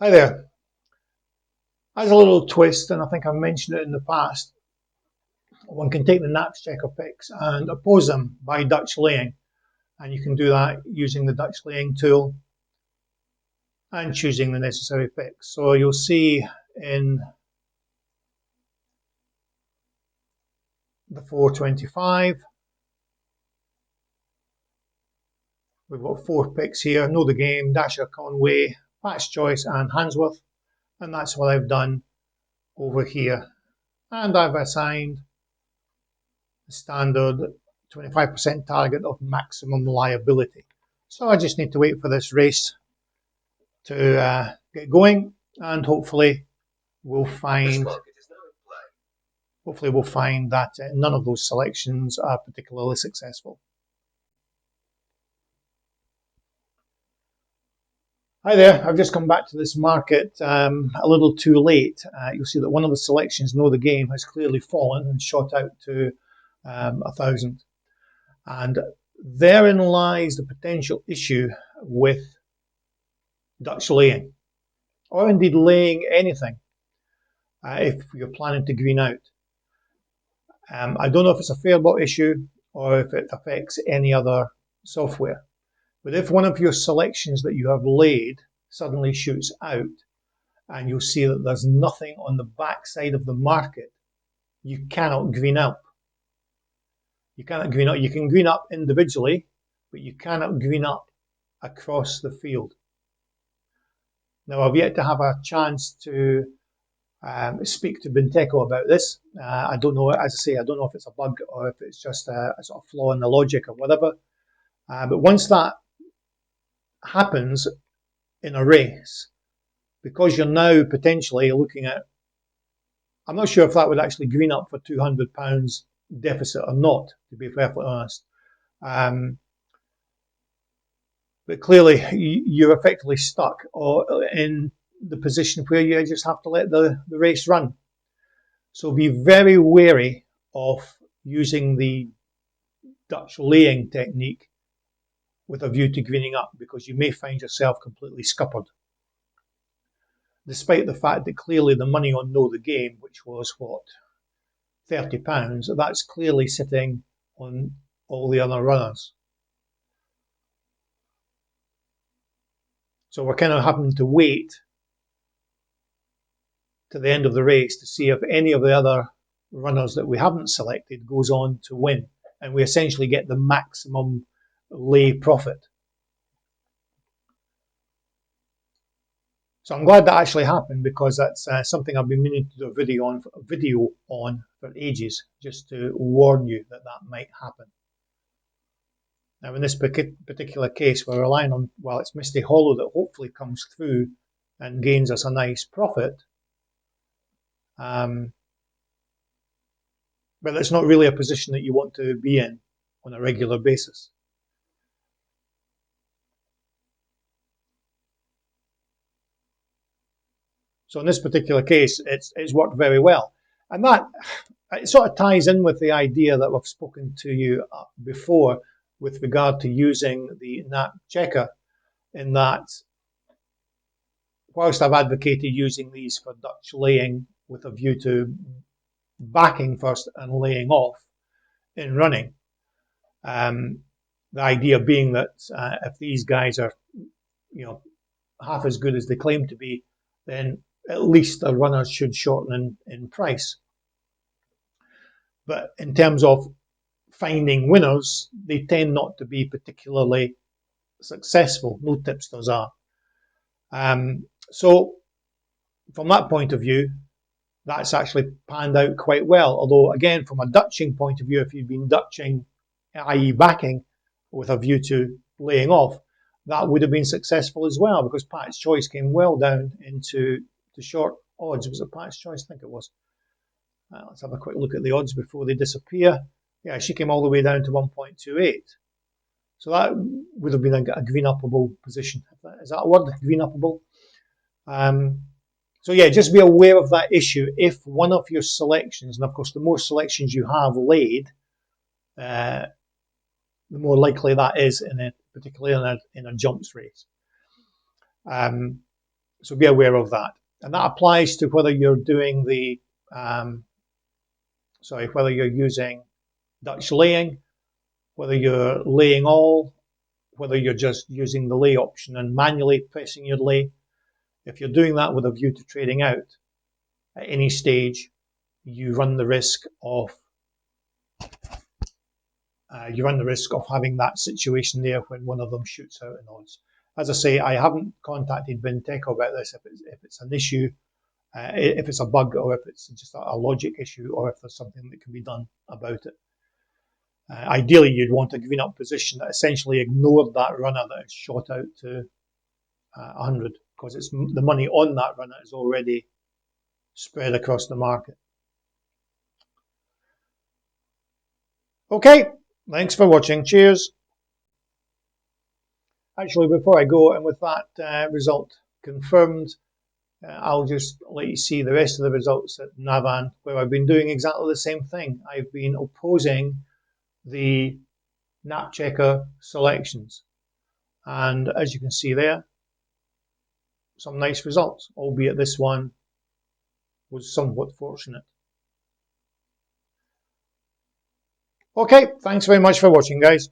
Hi there. As a little twist, and I think I've mentioned it in the past, one can take the NapChecker picks and oppose them by Dutch laying. And you can do that using the Dutch laying tool and choosing the necessary picks. So you'll see in the 425, we've got 4 picks here: Know the Game, Dasher, Conway, Pat's Choice and Handsworth. And that's what I've done over here. And I've assigned the standard 25% target of maximum liability. So I just need to wait for this race to get going, and hopefully we'll find that none of those selections are particularly successful. Hi there, I've just come back to this market a little too late. You'll see that one of the selections, Know the Game, has clearly fallen and shot out to 1,000. And therein lies the potential issue with Dutch laying, or indeed laying anything, if you're planning to green out. I don't know if it's a Fairbot issue or if it affects any other software. But if one of your selections that you have laid suddenly shoots out, and you'll see that there's nothing on the back side of the market, you cannot green up. You cannot green up. You can green up individually, but you cannot green up across the field. Now, I've yet to have a chance to speak to Binteco about this. I don't know, as I say, I don't know if it's a bug or if it's just a sort of flaw in the logic or whatever. But once that happens in a race, because you're now potentially looking at, I'm not sure if that would actually green up for £200 deficit or not, to be perfectly honest. But clearly you're effectively stuck or in the position where you just have to let the race run. So be very wary of using the Dutch laying technique with a view to greening up, because you may find yourself completely scuppered. Despite the fact that clearly the money on Know the Game, which was what, £30, that's clearly sitting on all the other runners. So we're kind of having to wait to the end of the race to see if any of the other runners that we haven't selected goes on to win, and we essentially get the maximum lay profit. So I'm glad that actually happened, because that's something I've been meaning to do a video on for ages, just to warn you that that might happen. Now, in this particular case, we're relying on, well, it's Misty Hollow that hopefully comes through and gains us a nice profit. But it's not really a position that you want to be in on a regular basis. So in this particular case, it's worked very well. And that it sort of ties in with the idea that I've spoken to you before with regard to using the NapChecker, in that whilst I've advocated using these for Dutch laying with a view to backing first and laying off in running, the idea being that if these guys are, half as good as they claim to be, then at least the runners should shorten in price. But in terms of finding winners, they tend not to be particularly successful. No tipsters are. So from that point of view, that's actually panned out quite well. Although, again, from a Dutching point of view, if you've been Dutching, i.e. backing, with a view to laying off, that would have been successful as well, because Pat's Choice came well down into the short odds. Was it Pat's Choice? I think it was. Let's have a quick look at the odds before they disappear. Yeah, she came all the way down to 1.28. So that would have been a green-upable position. Is that a word? Green-upable? So yeah, just be aware of that issue. If one of your selections, and of course the more selections you have laid, the more likely that is, particularly in a jumps race. So be aware of that. And that applies to whether you're doing whether you're using Dutch laying, whether you're laying all, whether you're just using the lay option and manually pressing your lay. If you're doing that with a view to trading out at any stage, you run the risk of having that situation there when one of them shoots out in odds. As I say, I haven't contacted Vintech about this if it's an issue, if it's a bug, or if it's just a logic issue, or if there's something that can be done about it. Ideally, you'd want a green up position that essentially ignored that runner that is shot out to 100, because it's the money on that runner is already spread across the market. Okay, thanks for watching. Cheers. Actually, before I go, and with that result confirmed, I'll just let you see the rest of the results at Navan, where I've been doing exactly the same thing. I've been opposing the NapChecker selections. And as you can see there, some nice results, albeit this one was somewhat fortunate. Okay, thanks very much for watching, guys.